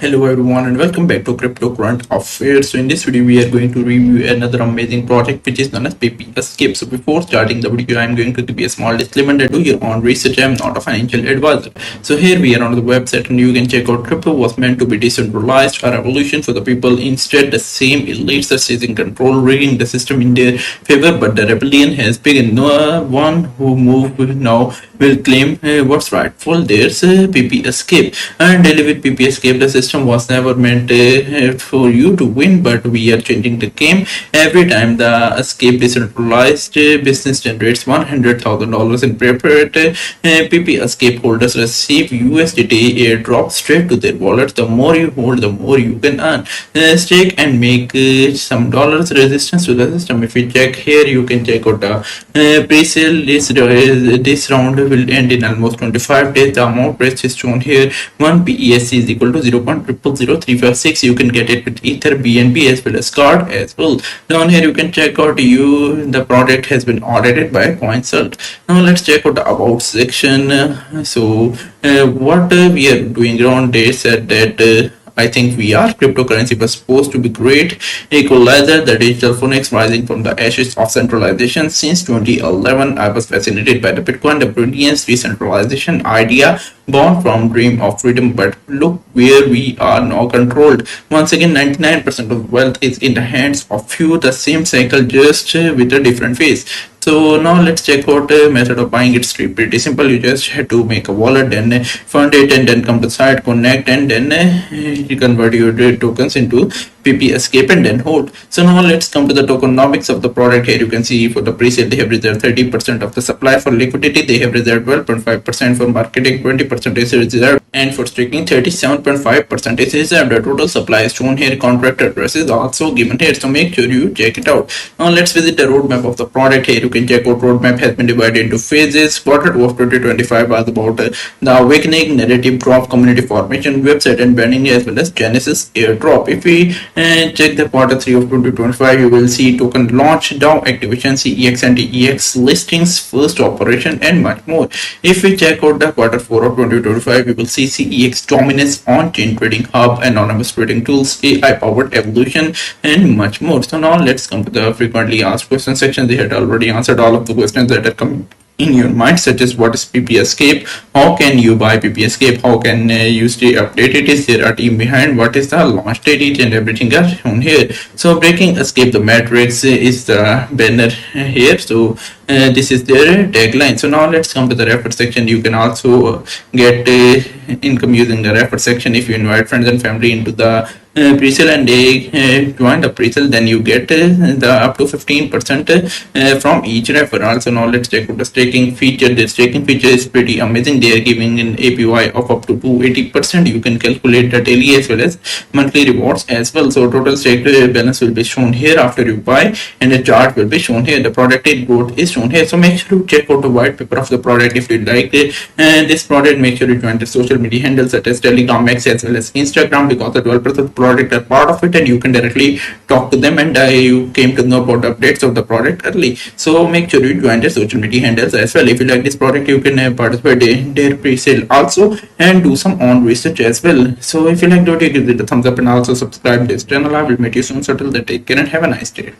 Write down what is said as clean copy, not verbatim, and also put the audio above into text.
Hello everyone and welcome back to Crypto Current Affairs. So in this video we are going to review another amazing project which is known as PEPESCAPE. So before starting the video I am going to give you a small disclaimer that do your own research. I am not a financial advisor. So here we are on the website and you can check out crypto was meant to be decentralized, a revolution for the people. Instead the same elites are seizing control, rigging the system in their favor, but the rebellion has begun. No one who moved now will claim what's rightful. There's a PEPESCAPE and daily with PEPESCAPE the system was never meant for you to win, but we are changing the game. Every time the escape decentralized business generates $100,000 in prepared PEPESCAPE holders receive USDT airdrop straight to their wallet. The more you hold, the more you can earn, stake and make some dollars. Resistance to the system. If you check here, you can check out the pre-sale. This round will end in almost 25 days. The amount price is shown here. 1 PESC is equal to 0.000356. You can get it with Ether, BNB as well as card as well. Down here you can check out the product has been audited by Coinsult. Now let's check out the about section. What we are doing around, they said that I think we are. Cryptocurrency was supposed to be great equalizer, the digital phoenix rising from the ashes of centralization. Since 2011, I was fascinated by the Bitcoin, the brilliance decentralization idea born from dream of freedom. But look where we are now controlled. Once again, 99% of wealth is in the hands of few. The same cycle, just with a different face. So now let's check out the method of buying. It's pretty simple. You just have to make a wallet, then fund it, and then come to the site, connect, and then you convert your tokens into PEPESCAPE and then hold. So now let's come to the tokenomics of the product. Here you can see for the pre-sale they have reserved 30% of the supply. For liquidity they have reserved 12.5%. For marketing 20% is reserved, and for staking 37.5% is reserved. The total supply is shown here. Contract address is also given here, so make sure you check it out. Now let's visit the roadmap of the product. Here you can check out roadmap has been divided into phases. Quarter 2 of 2025 was about the awakening, narrative drop, community formation, website and branding, as well as Genesis airdrop. If we check the quarter 3 of 2025, you will see token launch, DAO activation, CEX and DEX listings, first operation, and much more. If we check out the quarter 4 of 2025, you will see CEX dominance, on-chain trading hub, anonymous trading tools, AI powered evolution, and much more. So now let's come to the frequently asked questions section. They had already answered all of the questions that are coming in your mind, such as what is PEPESCAPE, how can you buy PEPESCAPE, how can you stay updated, is there a team behind, what is the launch date, and everything are shown here. So breaking escape the matrix is the banner here. So this is their tagline. So now let's come to the refer section. You can also get income using the refer section. If you invite friends and family into the pre-sale and they join the pre-sale, then you get the up to 15% from each referral. So now let's check out the staking feature. The staking feature is pretty amazing. They are giving an APY of up to 280%. You can calculate the daily as well as monthly rewards as well. So total stake balance will be shown here after you buy, and the chart will be shown here. The product growth is shown here. So make sure to check out the white paper of the product. If you like this product, make sure you join the social media handles such as Telegram, X as well as Instagram, because the developers of the product are part of it and you can directly talk to them, and you came to know about the updates of the product early. So make sure you join the social media handles as well. If you like this product, you can participate in their pre-sale also and do some own research as well. So if you like the video, give it a thumbs up and also subscribe to this channel. I will meet you soon. So till then, take care and have a nice day.